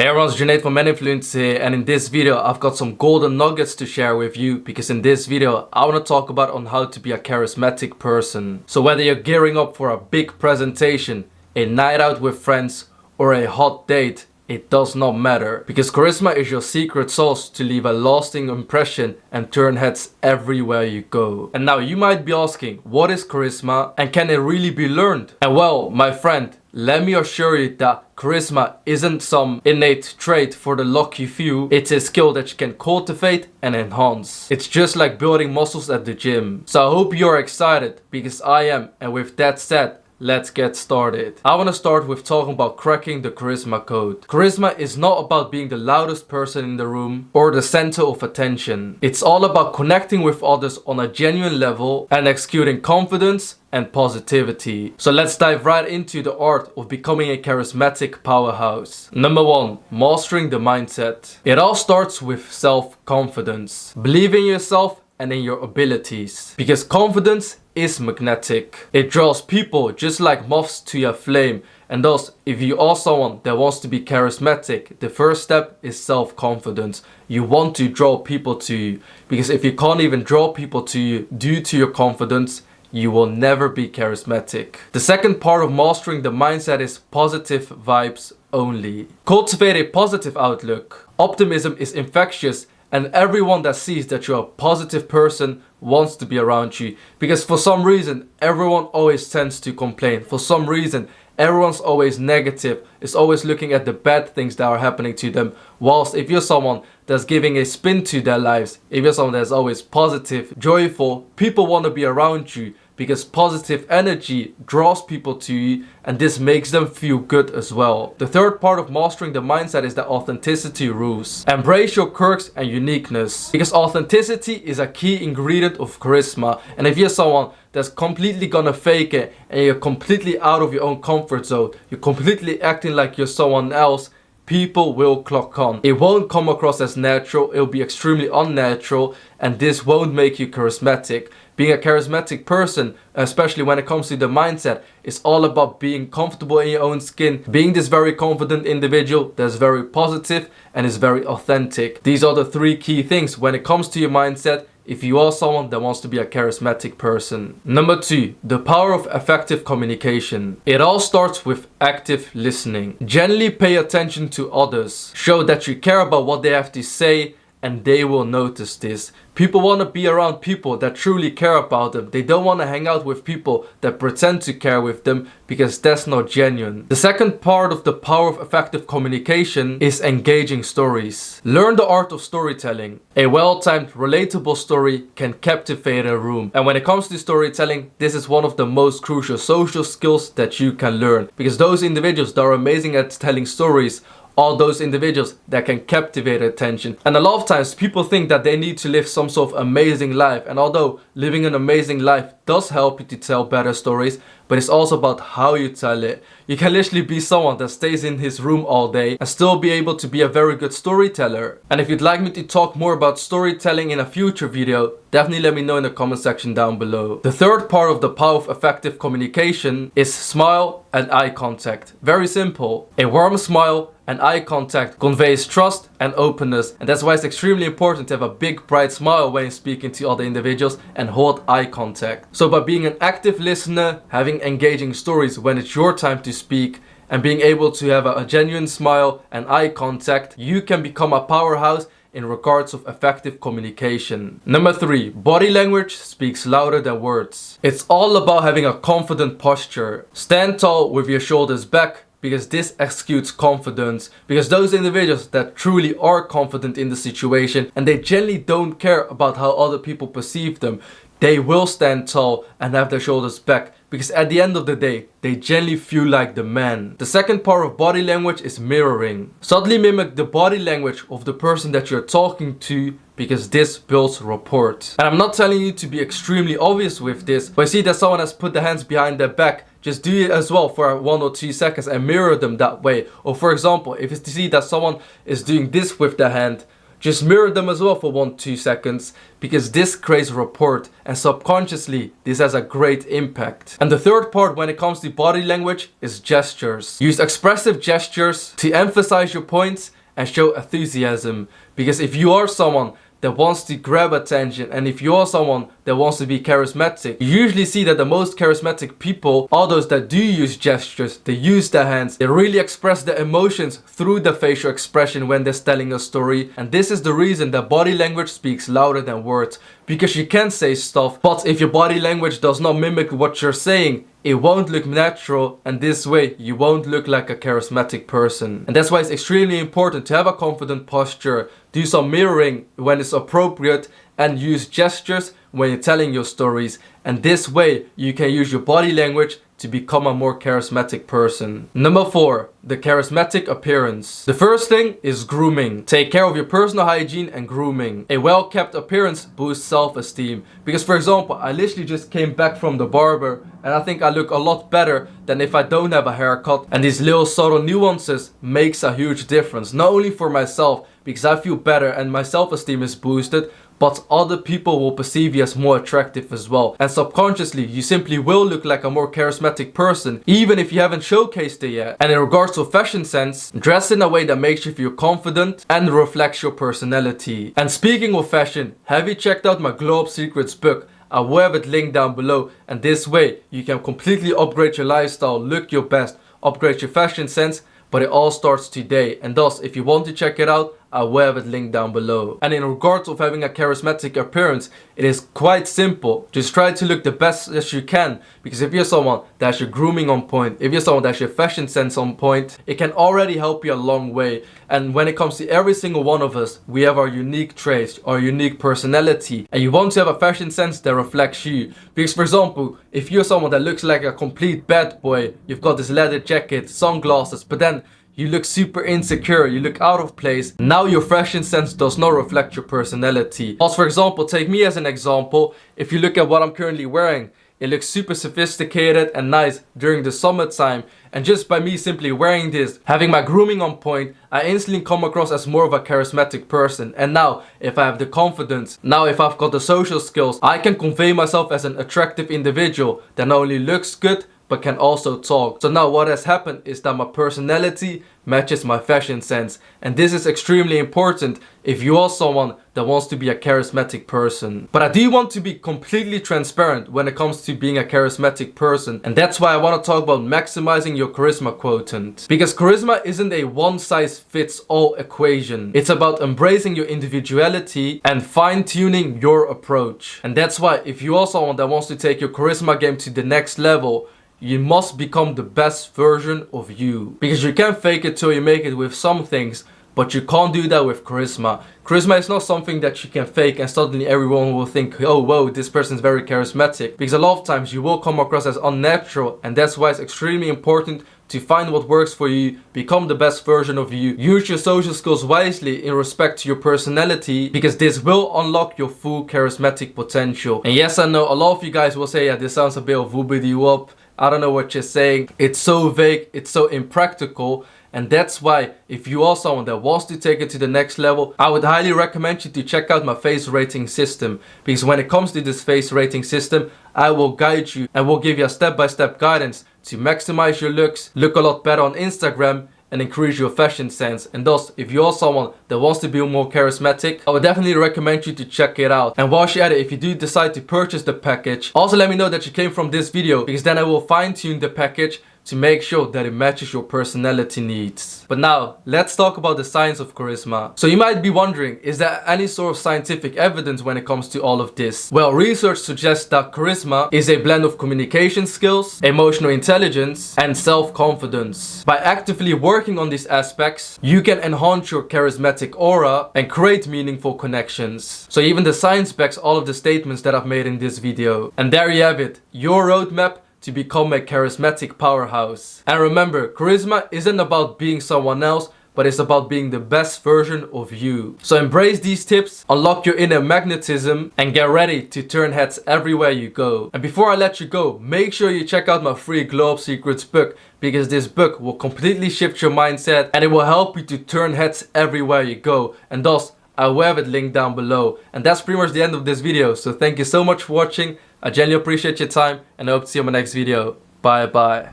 Hey everyone, it's Junaid from Meninfluencer here, and in this video I've got some golden nuggets to share with you, because in this video I want to talk about on how to be a charismatic person. So whether you're gearing up for a big presentation, a night out with friends, or a hot date, it does not matter, because charisma is your secret sauce to leave a lasting impression and turn heads everywhere you go. And now you might be asking, what is charisma and can it really be learned? And well, my friend, let me assure you that charisma isn't some innate trait for the lucky few. It's a skill that you can cultivate and enhance. It's just like building muscles at the gym. So I hope you're excited, because I am. And with that said, let's get started. I want to start with talking about cracking the charisma code. Charisma is not about being the loudest person in the room or the center of attention. It's all about connecting with others on a genuine level and executing confidence and positivity. So let's dive right into the art of becoming a charismatic powerhouse. Number 1, mastering the mindset. It all starts with self-confidence. Believe in yourself and in your abilities, because confidence is magnetic. It draws people just like moths to your flame. And thus, if you are someone that wants to be charismatic, the first step is self-confidence. You want to draw people to you, because if you can't even draw people to you due to your confidence, you will never be charismatic. The second part of mastering the mindset is positive vibes only. Cultivate a positive outlook. Optimism is infectious, and everyone that sees that you're a positive person wants to be around you, because for some reason everyone always tends to complain. For some reason everyone's always negative, is always looking at the bad things that are happening to them. Whilst if you're someone that's giving a spin to their lives, if you're someone that's always positive, joyful, people want to be around you, because positive energy draws people to you, and this makes them feel good as well. The third part of mastering the mindset is that authenticity rules. Embrace your quirks and uniqueness, because authenticity is a key ingredient of charisma. And if you're someone that's completely gonna fake it, and you're completely out of your own comfort zone, you're completely acting like you're someone else, people will clock on. It won't come across as natural, it'll be extremely unnatural, and this won't make you charismatic. Being a charismatic person, especially when it comes to the mindset, is all about being comfortable in your own skin, being this very confident individual that's very positive and is very authentic. These are the 3 key things when it comes to your mindset if you are someone that wants to be a charismatic person. Number 2, the power of effective communication. It all starts with active listening. Generally pay attention to others. Show that you care about what they have to say, and they will notice this. People want to be around people that truly care about them. They don't want to hang out with people that pretend to care with them, because that's not genuine. The second part of the power of effective communication is engaging stories. Learn the art of storytelling. A well-timed, relatable story can captivate a room. And when it comes to storytelling, this is one of the most crucial social skills that you can learn, because those individuals that are amazing at telling stories are those individuals that can captivate attention. And a lot of times people think that they need to live some sort of amazing life, and although living an amazing life does help you to tell better stories, but it's also about how you tell it. You can literally be someone that stays in his room all day and still be able to be a very good storyteller. And if you'd like me to talk more about storytelling in a future video, definitely let me know in the comment section down below. The third part of the power of effective communication is smile and eye contact. Very simple. A warm smile and eye contact conveys trust and openness, and that's why it's extremely important to have a big bright smile when you're speaking to other individuals and hold eye contact. So by being an active listener, having engaging stories when it's your time to speak, and being able to have a genuine smile and eye contact, you can become a powerhouse in regards of effective communication. Number 3, body language speaks louder than words. It's all about having a confident posture. Stand tall with your shoulders back, because this executes confidence. Because those individuals that truly are confident in the situation, and they generally don't care about how other people perceive them, they will stand tall and have their shoulders back, because at the end of the day, they generally feel like the man. The second part of body language is mirroring. Subtly mimic the body language of the person that you're talking to, because this builds rapport. And I'm not telling you to be extremely obvious with this, but I see that someone has put their hands behind their back. Just do it as well for 1 or 2 seconds and mirror them that way. Or for example, if you see that someone is doing this with their hand, just mirror them as well for 1-2 seconds, because this creates rapport and subconsciously this has a great impact. And the third part when it comes to body language is gestures. Use expressive gestures to emphasize your points and show enthusiasm, because if you are someone that wants to grab attention, and if you're someone that wants to be charismatic, you usually see that the most charismatic people are those that do use gestures. They use their hands, they really express their emotions through the facial expression when they're telling a story. And this is the reason that body language speaks louder than words, because you can say stuff, but if your body language does not mimic what you're saying, it won't look natural, and this way you won't look like a charismatic person. And that's why it's extremely important to have a confident posture, do some mirroring when it's appropriate, and use gestures when you're telling your stories. And this way you can use your body language to become a more charismatic person. Number 4, the charismatic appearance. The first thing is grooming. Take care of your personal hygiene and grooming. A well-kept appearance boosts self-esteem. Because for example, I literally just came back from the barber and I think I look a lot better than if I don't have a haircut. And these little subtle nuances makes a huge difference. Not only for myself, because I feel better and my self-esteem is boosted, but other people will perceive you as more attractive as well. And subconsciously, you simply will look like a more charismatic person, even if you haven't showcased it yet. And in regards to fashion sense, dress in a way that makes you feel confident and reflects your personality. And speaking of fashion, have you checked out my Glow Up Secrets book? I will have it linked down below, and this way you can completely upgrade your lifestyle, look your best, upgrade your fashion sense, but it all starts today. And thus, if you want to check it out, I will have it linked down below. And in regards of having a charismatic appearance, it is quite simple. Just try to look the best as you can, because if you're someone that has your grooming on point, if you're someone that has your fashion sense on point, it can already help you a long way. And when it comes to every single one of us, we have our unique traits, our unique personality, and you want to have a fashion sense that reflects you. Because for example, if you're someone that looks like a complete bad boy, you've got this leather jacket, sunglasses, but then you look super insecure, you look out of place, now your fashion sense does not reflect your personality. Also, for example, take me as an example. If you look at what I'm currently wearing, it looks super sophisticated and nice during the summertime. And just by me simply wearing this, having my grooming on point, I instantly come across as more of a charismatic person. And now, if I have the confidence, now if I've got the social skills, I can convey myself as an attractive individual that not only looks good, but can also talk. So now what has happened is that my personality matches my fashion sense. And this is extremely important if you are someone that wants to be a charismatic person. But I do want to be completely transparent when it comes to being a charismatic person. And that's why I want to talk about maximizing your charisma quotient. Because charisma isn't a one-size-fits-all equation. It's about embracing your individuality and fine-tuning your approach. And that's why if you are someone that wants to take your charisma game to the next level, you must become the best version of you. Because you can fake it till you make it with some things, but you can't do that with charisma. Charisma is not something that you can fake and suddenly everyone will think, oh whoa, this person is very charismatic. Because a lot of times you will come across as unnatural, and that's why it's extremely important to find what works for you, become the best version of you, use your social skills wisely in respect to your personality, because this will unlock your full charismatic potential. And yes, I know a lot of you guys will say, yeah, this sounds a bit of whoopity-whoop. I don't know what you're saying. It's so vague, it's so impractical. And that's why if you are someone that wants to take it to the next level, I would highly recommend you to check out my face rating system. Because when it comes to this face rating system, I will guide you and will give you a step-by-step guidance to maximize your looks, look a lot better on Instagram, and increase your fashion sense. And thus, if you're someone that wants to be more charismatic, I would definitely recommend you to check it out. And while you're at it, if you do decide to purchase the package, also let me know that you came from this video, because then I will fine-tune the package to make sure that it matches your personality needs. But now, let's talk about the science of charisma. So you might be wondering, is there any sort of scientific evidence when it comes to all of this? Well, research suggests that charisma is a blend of communication skills, emotional intelligence, and self-confidence. By actively working on these aspects, you can enhance your charismatic aura and create meaningful connections. So even the science backs all of the statements that I've made in this video. And there you have it, your roadmap to become a charismatic powerhouse. And remember, charisma isn't about being someone else, but it's about being the best version of you. So embrace these tips, unlock your inner magnetism, and get ready to turn heads everywhere you go. And before I let you go, make sure you check out my free Glow Up Secrets book, because this book will completely shift your mindset and it will help you to turn heads everywhere you go. And thus, I will have it linked down below. And that's pretty much the end of this video. So thank you so much for watching. I genuinely appreciate your time and I hope to see you in my next video. Bye bye.